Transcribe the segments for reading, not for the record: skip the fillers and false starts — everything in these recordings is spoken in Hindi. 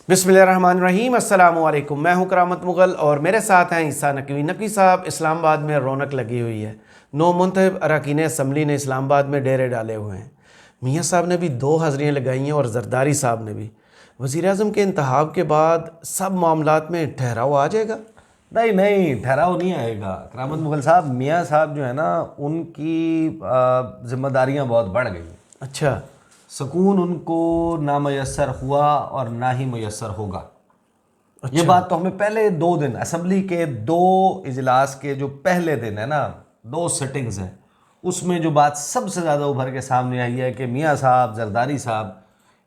बिस्मिल्लाहिर्रहमानिर्रहीम, अस्सलामु अलैकुम। मैं हूं करामत मुग़ल और मेरे साथ हैं ईसा नकवी। नकवी साहब, इस्लामाबाद में रौनक लगी हुई है। 9 मुंतखब अरकान असम्बली ने इस्लामाबाद में डेरे डाले हुए हैं। मियाँ साहब ने भी 2 हाज़रियाँ लगाई हैं और जरदारी साहब ने भी। वज़ीर-ए-आज़म के इंतखाब के बाद सब मामलात में ठहराव आ जाएगा? नहीं नहीं, ठहराव नहीं आएगा करामत मुग़ल साहब। मियाँ साहब जो है ना, उनकी जिम्मेदारियाँ बहुत बढ़ गई। अच्छा। सुकून उनको ना मैसर हुआ और ना ही मैसर होगा। ये अच्छा। बात तो हमें पहले 2 दिन असम्बली के 2 इजलास के जो पहले दिन है ना, 2 सिटिंग्स हैं, उसमें जो बात सबसे ज़्यादा उभर के सामने आई है कि मियाँ साहब, जरदारी साहब,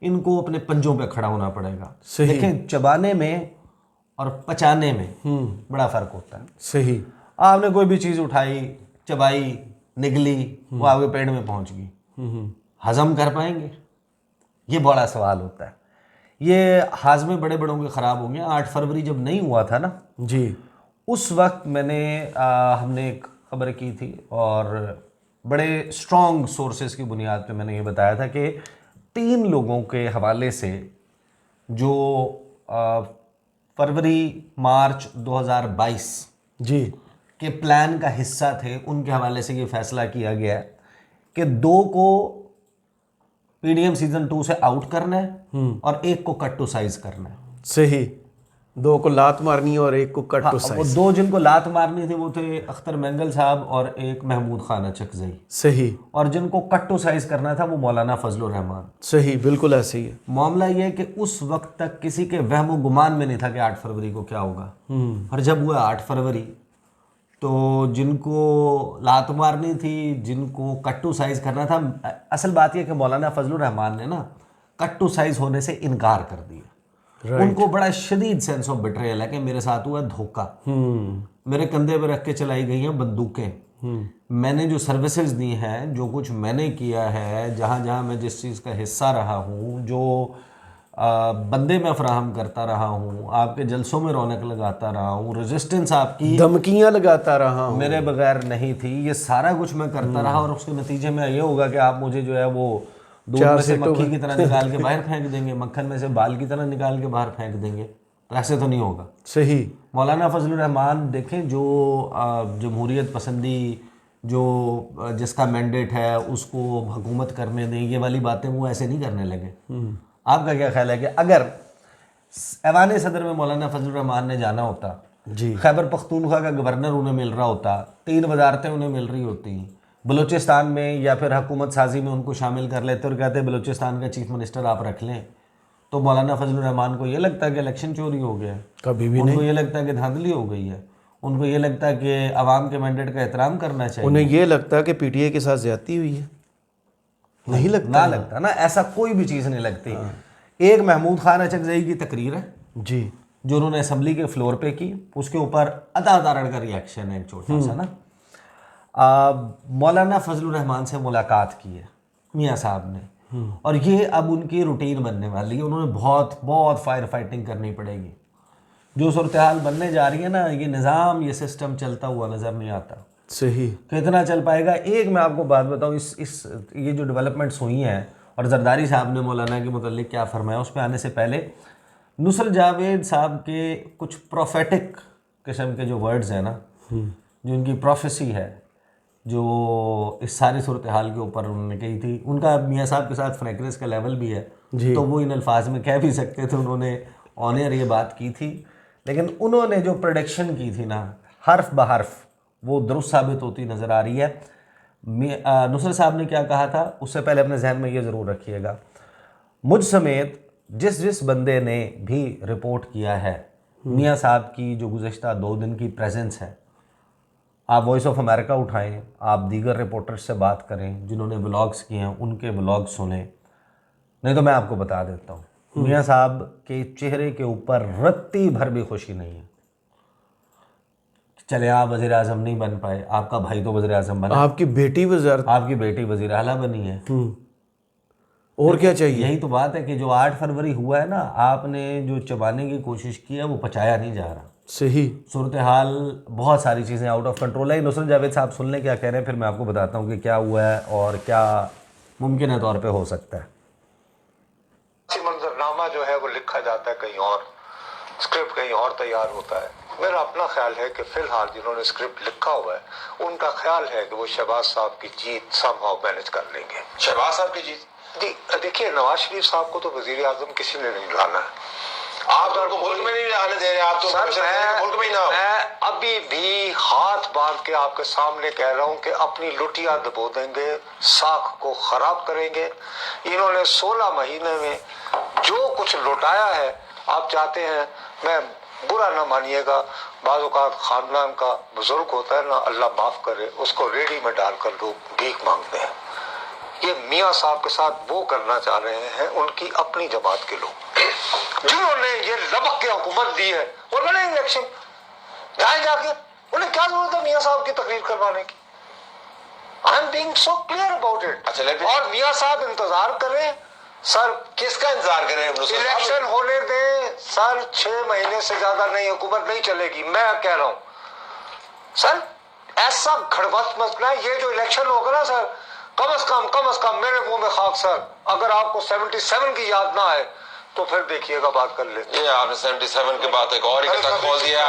इनको अपने पंजों पे खड़ा होना पड़ेगा। सही। देखें, चबाने में और पचाने में बड़ा फ़र्क होता है। सही। आपने कोई भी चीज़ उठाई, चबाई, निगली, वो आपके पेट में पहुंच गई, हजम कर पाएंगे? ये बड़ा सवाल होता है। ये हाजमे बड़े बड़ों के ख़राब होंगे। 8 फरवरी जब नहीं हुआ था ना जी, उस वक्त हमने एक खबर की थी और बड़े स्ट्रॉन्ग सोर्सेज की बुनियाद पे मैंने ये बताया था कि 3 लोगों के हवाले से जो फरवरी मार्च 2022 जी, के प्लान का हिस्सा थे, उनके हवाले से ये फैसला किया गया कि 2 को पीडीएम सीजन 2 से आउट करना है और 1 को कट टू साइज करना है। सही। 2 को लात मारनी है और 1 को कट हाँ, टू वो साइज। 2 जिनको लात मारनी थी वो थे अख्तर मेंगल साहब और एक महमूद खान अचकज़ई। सही। और जिनको कट टू साइज करना था वो मौलाना फजलुर रहमान। सही, बिल्कुल ऐसे ही है। मामला ये है कि उस वक्त तक किसी के वहमो गुमान में नहीं था कि 8 फरवरी को क्या होगा। और जब हुआ 8 फरवरी, तो जिनको लात मारनी थी, जिनको कट टू साइज करना था, असल बात यह कि मौलाना फजलुर रहमान ने ना कट टू साइज होने से इनकार कर दिया। उनको बड़ा शदीद सेंस ऑफ बिट्रेयल है कि मेरे साथ हुआ धोखा, मेरे कंधे पर रख के चलाई गई हैं बंदूकें, मैंने जो सर्विसेज दी हैं, जो कुछ मैंने किया है, जहाँ जहाँ मैं जिस चीज़ का हिस्सा रहा हूँ, जो बंदे मैं फराहम करता रहा हूँ, आपके जलसों में रौनक लगाता रहा हूँ, रेजिस्टेंस आपकी धमकियां लगाता रहा हूँ, मेरे बगैर नहीं थी, ये सारा कुछ मैं करता रहा और उसके नतीजे में ये होगा कि आप मुझे जो है वो दूध में से मक्खी की तरह निकाल के बाहर फेंक देंगे, मक्खन में से बाल की तरह निकाल के बाहर फेंक देंगे। तो ऐसे तो नहीं होगा। सही। मौलाना फजलुर रहमान देखें, जो जमहूरियत पसंदी, जो जिसका मैंडेट है उसको हुकूमत करने दें, ये वाली बातें वो ऐसे नहीं करने लगे। आपका क्या ख्याल है कि अगर ऐवान सदर में मौलाना फजलुर रहमान ने जाना होता जी, खैबर पख्तूनख्वा का गवर्नर उन्हें मिल रहा होता, 3 वजारतें उन्हें मिल रही होती, बलूचिस्तान में या फिर हुकूमत साजी में उनको शामिल कर लेते और कहते बलूचिस्तान का चीफ मिनिस्टर आप रख लें, तो मौलाना फजलुर रहमान को ये लगता है कि इलेक्शन चोरी हो गया है, कभी भी उनको नहीं। ये लगता है कि धांधली हो गई है, उनको ये लगता है कि अवाम के मैंडेट का एहतराम करना चाहिए। उन्हें ये लगता है कि पीटीआई के साथ ज्यादती हुई है। नहीं लगता ना लगता ना, ऐसा कोई भी चीज़ नहीं लगती। एक महमूद खान अचकज़ई की तकरीर है जी, जो उन्होंने असम्बली के फ्लोर पे की, उसके ऊपर अदादारण का रिएक्शन है एक छोटा सा ना। मौलाना फजलुर रहमान से मुलाकात की है मियाँ साहब ने, और ये अब उनकी रूटीन बनने वाली है। उन्होंने बहुत बहुत फायर फाइटिंग करनी पड़ेगी। जो सूरत हाल बनने जा रही है ना, ये निज़ाम, ये सिस्टम चलता हुआ नज़र नहीं आता। सही। कितना चल पाएगा? एक मैं आपको बात बताऊँ, इस ये जो डेवलपमेंट्स हुई हैं और जरदारी साहब ने मौलाना के मुतल्लिक क्या फरमाया, उस पर आने से पहले नुसरत जावेद साहब के कुछ प्रोफेटिक किस्म के जो वर्ड्स हैं ना, जो उनकी प्रोफेसी है, जो इस सारी सूरत हाल के ऊपर उन्होंने कही थी, उनका मियाँ साहब के साथ फ्रैंकनेस का लेवल भी है, तो वो इन अल्फाज में कह भी सकते थे। उन्होंने ऑन एयर ये बात की थी, लेकिन उन्होंने जो प्रोडिक्शन की थी ना, हर्फ ब हर्फ वो दुरुस्त साबित होती नज़र आ रही है। नुसरत साहब ने क्या कहा था, उससे पहले अपने जहन में ये ज़रूर रखिएगा, मुझ समेत जिस जिस बंदे ने भी रिपोर्ट किया है मियाँ साहब की जो गुज़श्ता 2 दिन की प्रेजेंस है, आप वॉइस ऑफ अमेरिका उठाएं, आप दीगर रिपोर्टर्स से बात करें जिन्होंने व्लॉग्स किए हैं, उनके व्लॉग सुने। नहीं तो मैं आपको बता देता हूँ, मियाँ साहब के चेहरे के ऊपर रत्ती भर भी खुशी नहीं है। चले आप वज़ीर आज़म नहीं बन पाए, आपका भाई तो वज़ीर आज़म बना, आपकी बेटी वज़ारत, आपकी बेटी वज़ीर आला बनी है, और क्या चाहिए? यही तो बात है कि जो 8 फरवरी हुआ है ना, आपने जो चबाने की कोशिश की है वो पचाया नहीं जा रहा। सही। सूरत हाल बहुत सारी चीज़ें आउट ऑफ कंट्रोल है। नुसरत जावेद साहब सुन लें क्या कह रहे हैं, फिर मैं आपको बताता हूँ कि क्या हुआ है और क्या मुमकिन तौर पे हो सकता है। मंजरनामा जो है वो लिखा जाता है कई कहीं और, स्क्रिप्ट कहीं और तैयार होता है। मेरा अपना ख्याल है कि फिलहाल जिन्होंने स्क्रिप्ट लिखा हुआ है उनका ख्याल है कि वो शहबाज साहब की जीत समहाउ मैनेज कर लेंगे। शहबाज साहब की जीत? जी देखिए, नवाज शरीफ साहब को तो वजीर आजम किसी ने नहीं लाना है। आप तो उनको मुल्क में नहीं आने दे रहे, आप तो मुल्क में ही ना हो। मैं अभी भी हाथ बांध के आपके सामने कह रहा हूं कि अपनी लुटिया दबो देंगे, साख को खराब करेंगे। इन्होंने 16 महीने में जो कुछ लुटाया है, आप चाहते हैं, मैं बुरा ना मानिएगा, बाज़ औक़ात खानदान का बुजुर्ग होता है ना, अल्लाह माफ करे, उसको रेडी में डालकर लोग भीख मांगते हैं। ये मियाँ साहब के साथ वो करना चाह रहे हैं उनकी अपनी जमात के लोग जिन्होंने ये लबक के हुकूमत दी है। वो लड़े इलेक्शन, जाए जाके, उन्हें क्या जरूरत है मियाँ साहब की तकरीर करवाने की? I am being so clear about it. अच्छा, और मियाँ साहब इंतजार करें सर। किसका इंतजार करें? इलेक्शन होने दें सर, 6 महीने से ज्यादा नहीं, हुकूमत नहीं चलेगी। मैं कह रहा हूं सर, ऐसा घड़वत मसला है। ये जो इलेक्शन होगा ना सर, कम से कम मेरे मुंह में खाक सर, अगर आपको 77 की याद ना आए तो फिर देखिएगा, बात कर लेते। ये आपने 77 के बाद एक और ही खोल दिया।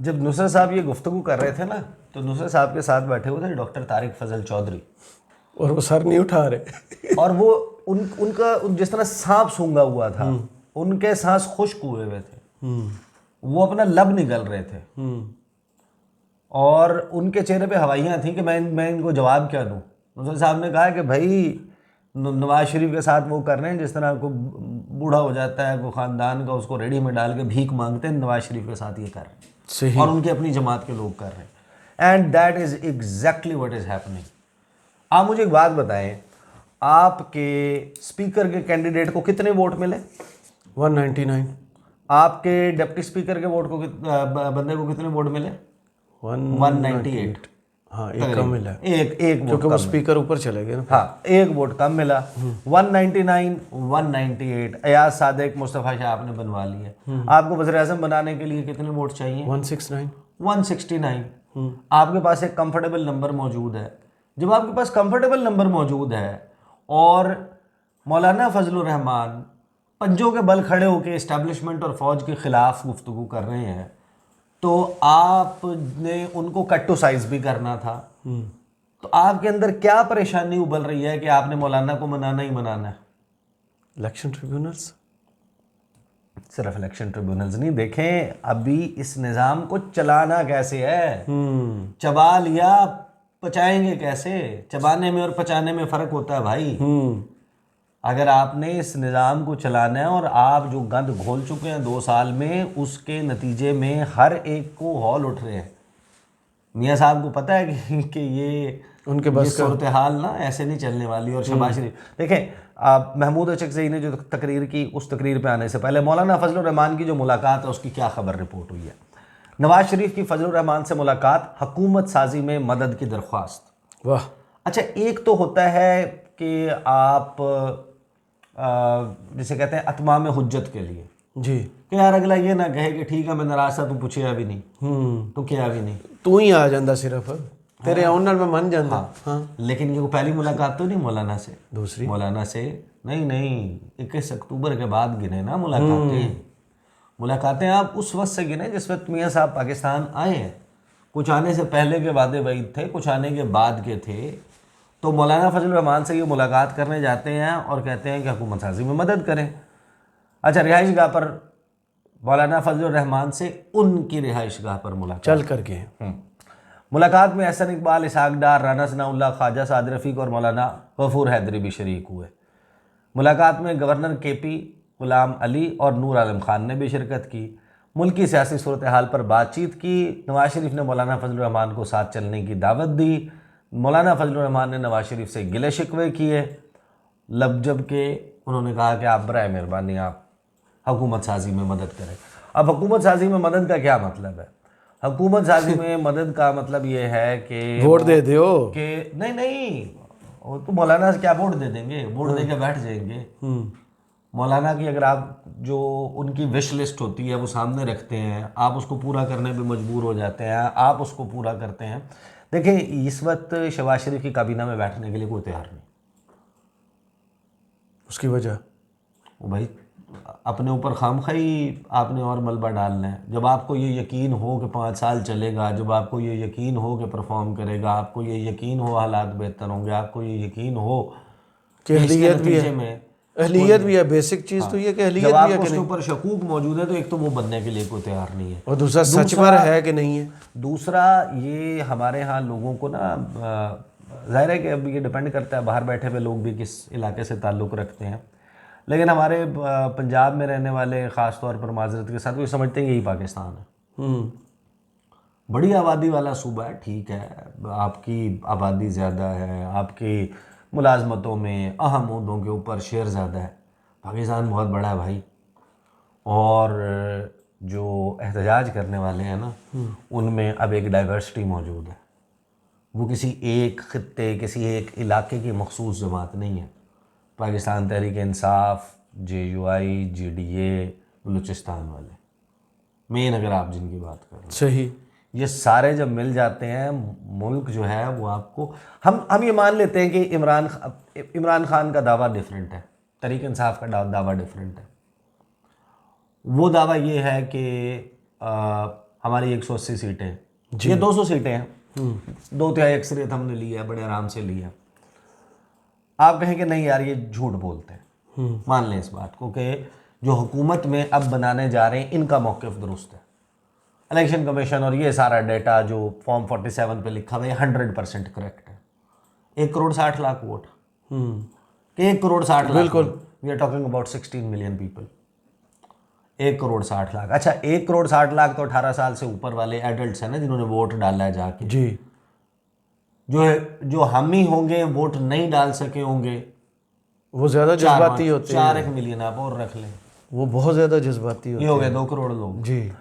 जब नुसरत साहब ये गुफ्तगू कर रहे थे ना, तो नुसरत साहब के साथ बैठे हुए थे डॉक्टर तारिक फजल चौधरी, और वो सर नहीं उठा रहे और वो उनका जिस तरह सांप सूंघा हुआ था, उनके सांस खुश्क हुए हुए थे, वो अपना लब निगल रहे थे, और उनके चेहरे पे हवाइयाँ थी कि मैं इनको जवाब क्या दूँ। नुसरत साहब ने कहा कि भाई नवाज शरीफ के साथ वो कर रहे हैं जिस तरह को बूढ़ा हो जाता है, वो ख़ानदान का उसको रेडी में डाल के भीख मांगते हैं, नवाज शरीफ के साथ ये कर रहे हैं। सही। और उनकी अपनी जमात के लोग कर रहे हैं। And that is exactly what is happening. आप मुझे एक बात बताएं, आपके स्पीकर के कैंडिडेट को कितने वोट मिले? 199। आपके डिप्टी स्पीकर के वोट को बंदे को कितने वोट मिले? 198। हाँ, एक कम मिला, एक वोट, क्योंकि वो स्पीकर ऊपर चले गए ना। हाँ, एक वोट कम मिला। 199 198। अयाज सादिक, मुस्तफ़ा शाह आपने बनवा लिए। आपको वज़ीर आज़म बनाने के लिए कितने वोट चाहिए? 169। 169। आपके पास एक कंफर्टेबल नंबर मौजूद है। जब आपके पास कंफर्टेबल नंबर मौजूद है और मौलाना फजलुर रहमान पंजों के बल खड़े होकर इस्टेब्लिशमेंट और फौज के ख़िलाफ़ गुफ्तगू कर रहे हैं, तो आपने उनको कट टू साइज भी करना था। तो आपके अंदर क्या परेशानी उबल रही है कि आपने मौलाना को मनाना ही मनाना है? Election tribunals. सिर्फ इलेक्शन ट्रिब्यूनल्स नहीं, देखें अभी इस निज़ाम को चलाना कैसे है। चबा लिया, पचाएंगे कैसे? चबाने में और पचाने में फ़र्क होता है भाई। अगर आपने इस निज़ाम को चलाना है, और आप जो गंद घोल चुके हैं 2 साल में, उसके नतीजे में हर एक को हौल उठ रहे हैं। मियाँ साहब को पता है कि ये उनके बस का सूरत हाल ना ऐसे नहीं चलने वाली। और शहबाज शरीफ देखें, आप महमूद अचकज़ई ने जो तकरीर की, उस तकरीर पे आने से पहले मौलाना फजलुर रहमान की जो मुलाकात है उसकी क्या खबर रिपोर्ट हुई है? नवाज शरीफ की फजलुर रहमान से मुलाकात, हुकूमत साजी में मदद की दरख्वास्त। वाह। अच्छा, एक तो होता है कि आप जिसे कहते हैं अतमाम हुज्जत के लिए जी, कि यार अगला ये ना कहे कि ठीक है मैं नाराज़ था, तू पूछे भी नहीं, तू क्या भी नहीं, तू ही आ जाता सिर्फ, तेरे आने में मन जाता। हाँ। लेकिन ये पहली मुलाकात तो नहीं मौलाना से, दूसरी मौलाना से नहीं 21 अक्टूबर के बाद गिने ना मुलाकातें आप उस वक्त से गिने जिस वक्त मियाँ साहब पाकिस्तान आए हैं। कुछ आने से पहले के वादे वईद थे, कुछ आने के बाद के थे। तो मौलाना फजलुर रहमान से ये मुलाकात करने जाते हैं और कहते हैं कि हुकूमत साजी में मदद करें। अच्छा, रिहाइश गाह पर मौलाना फजलुर रहमान से उनकी रिहाइश गाह पर मुलाकात चल करके। मुलाकात में एहसन इकबाल, इसहाक डार, राना सनाउल्लाह, ख्वाजा साद रफ़ीक और मौलाना गफूर हैदरी भी शरीक हुए। मुलाकात में गवर्नर KP गुलाम अली और नूर आलम खान ने भी शिरकत की। मुल्की सियासी सूरत हाल पर बातचीत की। नवाज शरीफ ने मौलाना फजलुर रहमान को साथ चलने की दावत दी। मौलाना फजलुर रहमान ने नवाज शरीफ से गिले शिकवे किए, जब के उन्होंने कहा कि आप बराए मेहरबानी आप हुकूमत साजी में मदद करें। अब हुकूमत साजी में मदद का क्या मतलब है? हुकूमत साजी में मदद का मतलब ये है कि वोट दे दो कि नहीं, तो मौलाना से क्या वोट दे देंगे? वोट दे के बैठ जाएंगे। मौलाना की अगर आप जो उनकी विश लिस्ट होती है वो सामने रखते हैं, आप उसको पूरा करने पे मजबूर हो जाते हैं, आप उसको पूरा करते हैं। देखिए, इस वक्त शहबाज शरीफ की काबीना में बैठने के लिए कोई तैयार नहीं। उसकी वजह? वो भाई अपने ऊपर खामखाई आपने और मलबा डालना है। जब आपको ये यकीन हो कि 5 साल चलेगा, जब आपको ये यकीन हो कि परफॉर्म करेगा, आपको ये यकीन हो हालात बेहतर होंगे, आपको ये यकीन हो कि इसके अहलियत भी नतीजे है, में अहलियत भी है, बेसिक चीज़ तो ये कि अहलियत जब भी है आपको कि उसके नहीं, ऊपर शकूक मौजूद है तो एक तो वो बनने के लिए कोई तैयार नहीं है, और दूसरा सच पर है कि नहीं है। दूसरा ये हमारे यहाँ लोगों को ना ज़ाहिर है कि अब ये डिपेंड करता है बाहर बैठे हुए लोग भी किस इलाके से ताल्लुक़ रखते हैं, लेकिन हमारे पंजाब में रहने वाले ख़ास तौर पर माजरत के साथ वो समझते हैं यही पाकिस्तान है। बड़ी आबादी वाला सूबा है, ठीक है, आपकी आबादी ज़्यादा है, आपकी मुलाजमतों में अहम उहदों के ऊपर शेयर ज़्यादा है, पाकिस्तान बहुत बड़ा है भाई। और जो एहतजाज करने वाले हैं ना, उनमें अब एक डाइवर्सिटी मौजूद है। वो किसी एक ख़ित्ते, किसी एक इलाके की मखसूस जमात नहीं है। पाकिस्तान तहरीक इंसाफ, JUI, JDA, बलूचिस्तान वाले मेन, अगर आप जिनकी बात कर रहे हैं, सही, ये सारे जब मिल जाते हैं, मुल्क जो है वो आपको, हम ये मान लेते हैं कि इमरान खान का दावा डिफरेंट है, तहरीक इंसाफ का दावा डिफरेंट है। वो दावा ये है कि हमारी 180 सीटें, ये 200 सीटें हैं, 2/3 अक्सरियत हमने लिया है, बड़े आराम से लिया। आप कहें कि नहीं यार ये झूठ बोलते हैं, मान लें इस बात को कि जो हुकूमत में अब बनाने जा रहे हैं इनका मौक़िफ़ दुरुस्त है। इलेक्शन कमीशन और ये सारा डेटा जो फॉर्म 47 पे लिखा हुआ है 100% करेक्ट है। 1,60,00,000 वोट, 1,60,00,000, बिल्कुल, we are talking about 16 million people. 1,60,00,000, अच्छा 1,60,00,000 तो 18 साल से ऊपर वाले एडल्ट हैं ना, जिन्होंने वोट डाला है जाके। जी, जो हम ही होंगे वोट नहीं डाल सके होंगे, वो ज़्यादा जज्बाती होते हैं। 4 मिलियन आप और रख लें, वो बहुत ज़्यादा जज्बाती होते ये हैं। हो गए 2 करोड़ लोग। जी,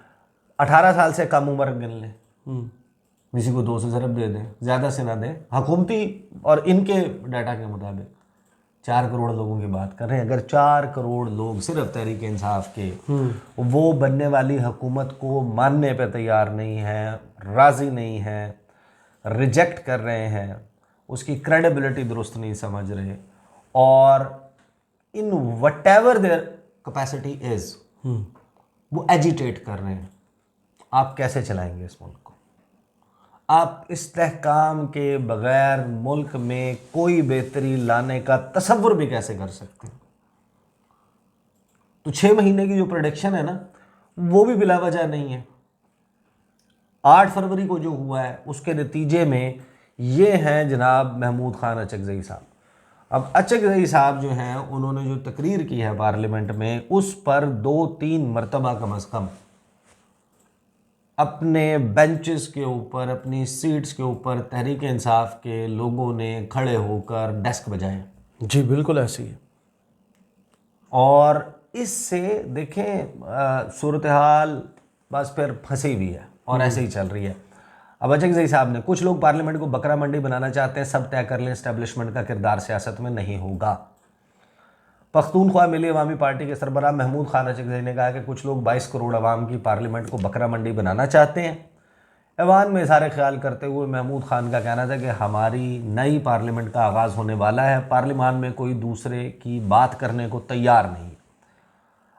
18 साल से कम उम्र गिन लें, किसी को 2 से ज़रब दे दें, ज़्यादा से ना दें, हुकूमती और इनके डाटा के मुताबिक 4 करोड़ लोगों की बात कर रहे हैं। अगर 4 करोड़ लोग सिर्फ तहरीक इंसाफ के वो बनने वाली हुकूमत को मानने पे तैयार नहीं है, राज़ी नहीं है, रिजेक्ट कर रहे हैं, उसकी क्रेडिबिलिटी दुरुस्त नहीं समझ रहे, और इन वटेवर देयर कैपेसिटी इज़ वो एजिटेट कर रहे हैं, आप कैसे चलाएंगे इस मुल्क को? आप इस्तेहकाम के बग़ैर मुल्क में कोई बेहतरी लाने का तसव्वुर भी कैसे कर सकते हैं? तो 6 महीने की जो प्रेडिक्शन है ना, वो भी बिला वजह नहीं है। 8 फरवरी को जो हुआ है उसके नतीजे में ये हैं जनाब महमूद खान अचकज़ई साहब। अब अचकज़ई साहब जो हैं, उन्होंने जो तकरीर की है पार्लियामेंट में, उस पर 2-3 मरतबा कम अज़ कम अपने बेंचेस के ऊपर, अपनी सीट्स के ऊपर तहरीक इंसाफ के लोगों ने खड़े होकर डेस्क बजाए। जी, बिल्कुल ऐसी है। और इससे देखें सूरत हाल बस फिर फंसी हुई है और ऐसे ही चल रही है। अब अचकज़ई साहब ने, कुछ लोग पार्लियामेंट को बकरा मंडी बनाना चाहते हैं, सब तय कर लें इस्टेब्लिशमेंट का किरदार सियासत में नहीं होगा। पख्तूनख्वा मिली अवामी पार्टी के सरबराह महमूद खान अचकज़ई ने कहा कि कुछ लोग 22 करोड़ अवाम की पार्लियामेंट को बकरा मंडी बनाना चाहते हैं। ऐवान में इज़हार ख्याल करते हुए महमूद खान का कहना था कि हमारी नई पार्लियामेंट का आगाज़ होने वाला है, पार्लियामान में कोई दूसरे की बात करने को तैयार नहीं।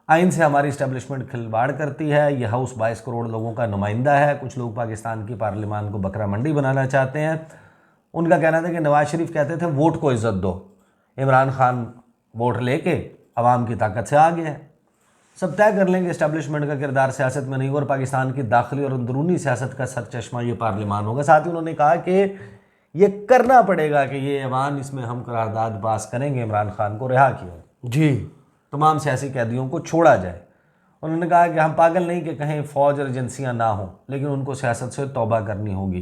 आइन से हमारी इस्टेब्लिशमेंट खिलवाड़ करती है, यह हाउस 22 करोड़ लोगों का नुमाइंदा है। कुछ लोग पाकिस्तान की पार्लियामान को बकरा मंडी बनाना चाहते हैं। उनका कहना था कि नवाज शरीफ कहते थे वोट को इज़्ज़त दो, इमरान खान वोट लेके अवाम की ताकत से आ गया है। सब तय कर लेंगे इस्टेब्लिशमेंट का किरदार सियासत में नहीं, और पाकिस्तान की दाखिली और अंदरूनी सियासत का सरचश्मा ये पार्लियामान होगा। साथ ही उन्होंने कहा कि ये करना पड़ेगा कि ये ऐवान, इसमें हम करारदाद पास करेंगे, इमरान खान को रिहा किया, जी, तमाम सियासी कैदियों को छोड़ा जाए। उन्होंने कहा कि हम पागल नहीं कि कहीं फ़ौज और एजेंसियाँ ना हों, लेकिन उनको सियासत से तौबा करनी होगी।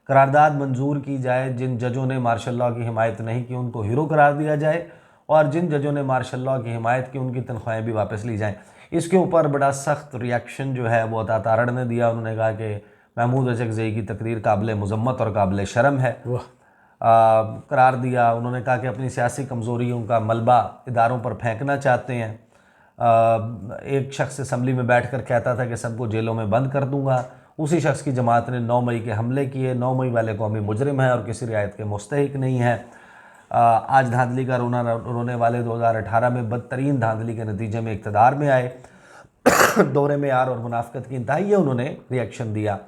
करारदाद मंजूर की जाए, जिन जजों ने मार्शल लॉ की हिमायत नहीं की उनको हीरो करार दिया जाए, और जिन जजों ने मार्शल लॉ की हिमायत की उनकी तनख्वाहें भी वापस ली जाएँ। इसके ऊपर बड़ा सख्त रिएक्शन जो है वो अता तारड़ ने दिया। उन्होंने कहा कि महमूद अचकज़ई की तकरीर काबिल मज़म्मत और काबिल शर्म है, करार दिया। उन्होंने कहा कि अपनी सियासी कमज़ोरियों का मलबा इदारों पर फेंकना चाहते हैं। एक शख्स असम्बली में बैठ कर कहता था कि सबको जेलों में बंद कर दूंगा। उसी शख्स की जमात ने 9 मई के हमले किए। 9 मई वाले कौमी मुजरिम हैं और किसी रियायत के मुस्तहिक नहीं है। आज धांधली का रोने वाले 2018 में बदतरीन धांधली के नतीजे में इक़्तिदार में आए। दौरे में यार और मुनाफिकत की इंतहा, ये उन्होंने रिएक्शन दिया।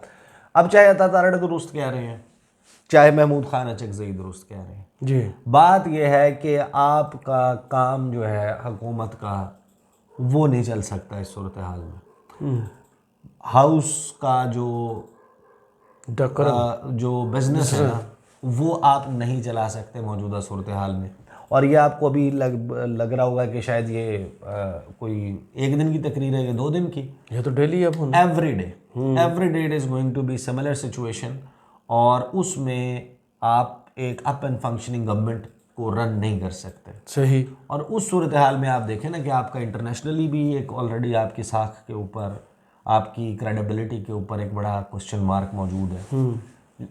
अब चाहे अता तारड़ दुरुस्त कह रहे हैं, चाहे महमूद खान अचकज़ई दुरुस्त कह रहे हैं, जी, बात यह है कि आपका काम जो है हुकूमत का वो नहीं चल सकता इस सूरत हाल में। हाउस का जो बिजनेस है ना, वो आप नहीं चला सकते मौजूदा सूरत हाल में। और ये आपको अभी लग रहा होगा कि शायद ये कोई एक दिन की तकरीर है या 2 दिन की, ये तो डेली अब every day it is going to be similar situation. और उसमें आप एक अप एंड फंक्शनिंग गवर्नमेंट को रन नहीं कर सकते। सही। और उस सूरत हाल में आप देखें ना कि आपका इंटरनेशनली भी एक ऑलरेडी आपकी साख के ऊपर, आपकी क्रेडिबिलिटी के ऊपर एक बड़ा क्वेश्चन मार्क मौजूद है।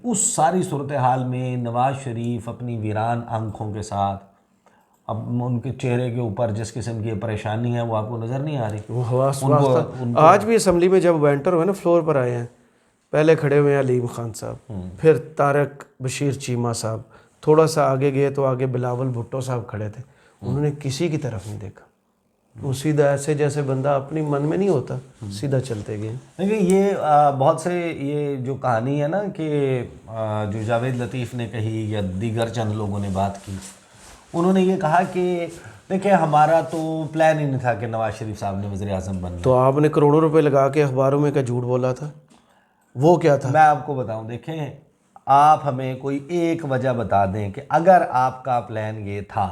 उस सारी सूरत हाल में नवाज शरीफ अपनी वीरान आंखों के साथ, अब उनके चेहरे के ऊपर जिस किस्म की परेशानी है वो आपको नज़र नहीं आ रही। वो हवास आज भी असम्बली में जब वेंटर हुए ना, फ्लोर पर आए हैं, पहले खड़े हुए हैं अलीम खान साहब, फिर तारक बशीर चीमा साहब, थोड़ा सा आगे गए तो आगे बिलावल भुट्टो साहब खड़े थे। उन्होंने किसी की तरफ नहीं देखा, वो सीधा ऐसे जैसे बंदा अपनी मन में नहीं होता, सीधा चलते गए। देखिए ये बहुत से ये जो कहानी है ना कि जो जावेद लतीफ़ ने कही या दीगर चंद लोगों ने बात की, उन्होंने ये कहा कि देखिए हमारा तो प्लान ही नहीं था कि नवाज शरीफ साहब ने वज़ीर आज़म बनना। तो आपने करोड़ों रुपए लगा के अखबारों में क्या झूठ बोला था, वो क्या था? मैं आपको बताऊं, देखें आप हमें कोई एक वजह बता दें कि अगर आपका प्लान ये था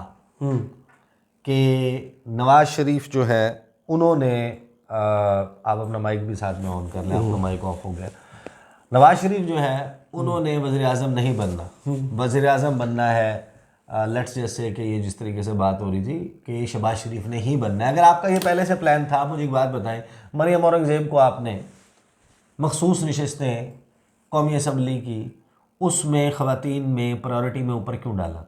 कि नवाज शरीफ जो है उन्होंने आप अपना माइक भी साथ में ऑन कर लें, आपका माइक ऑफ हो गया। नवाज शरीफ जो है उन्होंने वज़ीर आज़म नहीं बनना, वज़ीर आज़म बनना है लेट्स जस्ट से कि ये जिस तरीके से बात हो रही थी कि शहबाज शरीफ ने ही बनना है। अगर आपका ये पहले से प्लान था, मुझे एक बात बताएं, मरियम औरंगज़ेब को आपने मखसूस नशस्तें कौमी असम्बली की उसमें ख़वातीन में प्रायोरिटी में ऊपर क्यों डाला था?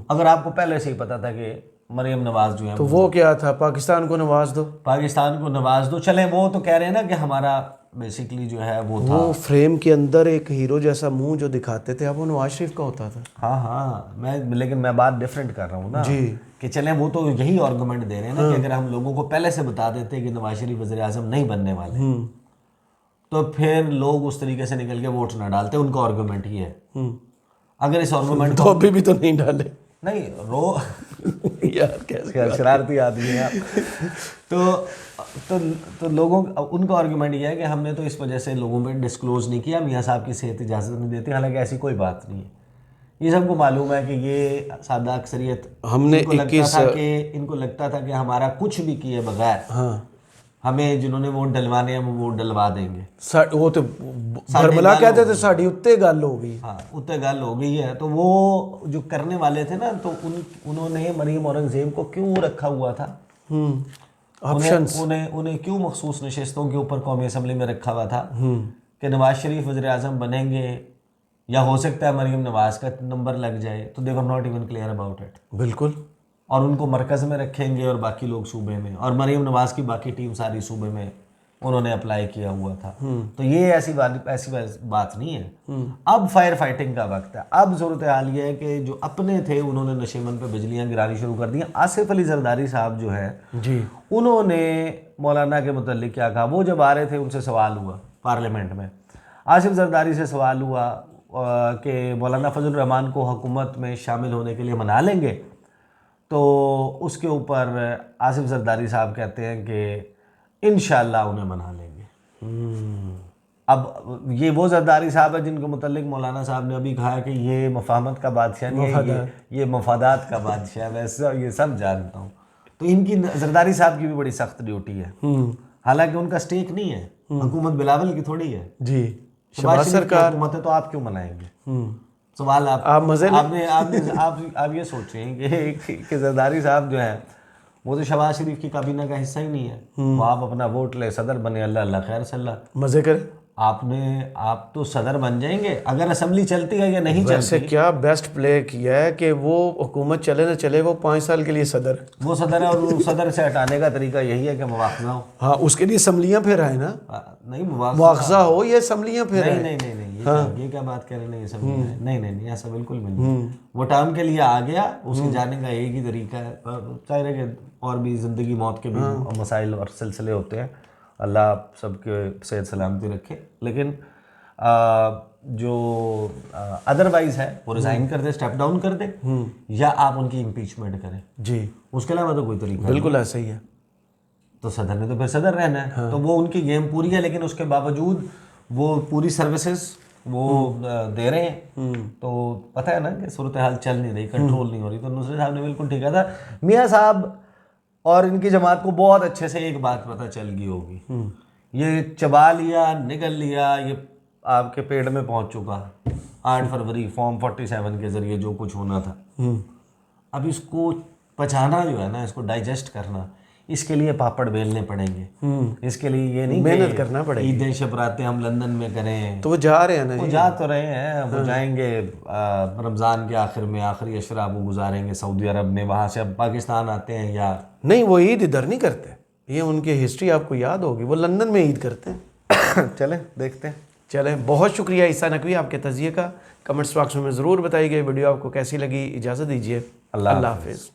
अगर आपको पहले से ही पता था कि मरियम नवाज जो है तो वो क्या था, पाकिस्तान को नवाज दो, पाकिस्तान को नवाज दो। चले वो तो कह रहे हैं ना कि हमारा बेसिकली जो है वो था, वो फ्रेम के अंदर एक हीरो जैसा मुंह जो दिखाते थे, अब वो नवाज शरीफ का होता था। हाँ लेकिन मैं बात डिफरेंट कर रहा हूँ ना जी, कि चलें वो तो यही आर्गूमेंट दे रहे हैं ना कि अगर हम लोगों को पहले से बता देते कि नवाज शरीफ वज़ीर आज़म नहीं बनने वाले तो फिर लोग उस तरीके से निकल के वोट ना डालते। उनका आर्गूमेंट ही है। अगर इस आर्गूमेंट तो अभी भी तो नहीं डाले नहीं यार, कैसे शरारती आदमी है आप। तो लोगों उनका आर्गूमेंट ये है कि हमने तो इस वजह से लोगों में डिस्क्लोज नहीं किया, मियाँ साहब की सेहत इजाज़त नहीं देती। हालांकि ऐसी कोई बात नहीं है, ये सबको मालूम है कि ये सादा अक्सरियत, हमने इनको लगता था कि हमारा कुछ भी किए बगैर हमें जिन्होंने वोट डलवाने हैं वो वोट डलवा देंगे। वो तो भरमला कहते थे साड़ी उत्ते गल हो गई। हाँ उत्ते गल हो गई है। तो वो जो करने वाले थे ना, तो उन्होंने मरियम औरंगज़ेब को क्यों रखा हुआ था, उन्हें क्यों मखसूस नशस्तों के ऊपर कौमी असम्बली में रखा हुआ था कि नवाज शरीफ वज़ीर आज़म बनेंगे या हो सकता है मरियम नवाज का नंबर लग जाए। तो they were not even clear about it. बिल्कुल। और उनको मरकज़ में रखेंगे और बाकी लोग सूबे में, और मरियम नवाज की बाकी टीम सारी सूबे में उन्होंने अप्लाई किया हुआ था। तो ये ऐसी बात नहीं है। अब फायर फाइटिंग का वक्त है। अब सूरत हाल ये है कि जो अपने थे उन्होंने नशेमन पे बिजलियां गिरानी शुरू कर दी। आसिफ अली जरदारी साहब जो है जी, उन्होंने मौलाना के मुतल्लिक क्या कहा, वो जब आ रहे थे उनसे सवाल हुआ पार्लियामेंट में, आसिफ जरदारी से सवाल हुआ कि मौलाना फजल रहमान को हुकूमत में शामिल होने के लिए मना लेंगे। तो उसके ऊपर आसिफ जरदारी साहब कहते हैं कि इंशाअल्लाह उन्हें मना लेंगे। अब ये वो जरदारी साहब है जिनके मुतल्लिक मौलाना साहब ने अभी कहा कि ये मफाहमत का बादशाह नहीं है, ये मफादात का बादशाह है। वैसे ये सब जानता हूँ। तो इनकी जरदारी साहब की भी बड़ी सख्त ड्यूटी है। हालांकि उनका स्टेक नहीं है, हुकूमत बिलावल की थोड़ी है जी, शहबाज सरकार हुकूमत है, तो आप क्यों मनाएंगे? सवाल आप मजे आप ये सोचें कि जरदारी साहब जो है वो तो शहबाज शरीफ की काबीना का हिस्सा ही नहीं है। वो आप अपना वोट ले, सदर बने, अल्लाह अल्लाह खैर सल्लाह मजे करे। आप तो सदर बन जाएंगे अगर असेंबली चलती है या नहीं चलती। वैसे क्या बेस्ट प्ले किया है कि वो हुकूमत चले ना चले, वो 5 साल के लिए सदर, वो सदर है। और सदर से हटाने का तरीका यही है कि मुआवजा हो। हाँ, उसके लिए असम्बलियाँ फिर आए ना, नहीं मुआवजा हो, ये असम्बलियाँ फिर नहीं, ये क्या बात कह रहे हैं, नहीं ये सब नहीं है। नहीं नहीं नहीं, ऐसा बिल्कुल भी नहीं। वो टाइम के लिए आ गया, उसके जाने का एक ही तरीका है। चाहे कि और भी ज़िंदगी मौत के भी मसाइल और सिलसिले होते हैं, अल्लाह सबके सेहत सलामती रखे। लेकिन जो अदरवाइज है वो रिज़ाइन कर दे, स्टेप डाउन कर दे, या आप उनकी इम्पीचमेंट करें जी, उसके अलावा तो कोई तरीका बिल्कुल ऐसा ही है। तो सदर ने तो फिर सदर रहना है। तो वो उनकी गेम पूरी है, लेकिन उसके बावजूद वो पूरी सर्विसेज वो दे रहे हैं। तो पता है ना कि सूरत हाल चल नहीं रही, कंट्रोल नहीं हो रही। तो नुसरत साहब ने बिल्कुल ठीक कहा था। मियाँ साहब और इनकी जमात को बहुत अच्छे से एक बात पता चल गई होगी, ये चबा लिया, निकल लिया, ये आपके पेट में पहुंच चुका। 8 फरवरी फॉर्म 47 के जरिए जो कुछ होना था, अब इसको पचाना जो है ना, इसको डाइजेस्ट करना, इसके लिए पापड़ बेलने पड़ेंगे। इसके लिए ये नहीं मेहनत करना पड़ेगी। ईदें शबरातें हम लंदन में करें, तो वो जा रहे हैं ना वो जी, जा तो रहे हैं। वो जाएंगे रमज़ान के आखिर में, आखिरी अशरा वो गुजारेंगे सऊदी अरब में, वहाँ से अब पाकिस्तान आते हैं। या नहीं, वो ईद इधर नहीं करते। ये उनकी हिस्ट्री आपको याद होगी, वो लंदन में ईद करते हैं। चलें देखते हैं। चलें, बहुत शुक्रिया ईसा नकवी आपके तज़िये का। कमेंट्स बॉक्स में ज़रूर बताइए वीडियो आपको कैसी लगी। इजाज़त दीजिए, अल्लाह हाफ़िज़।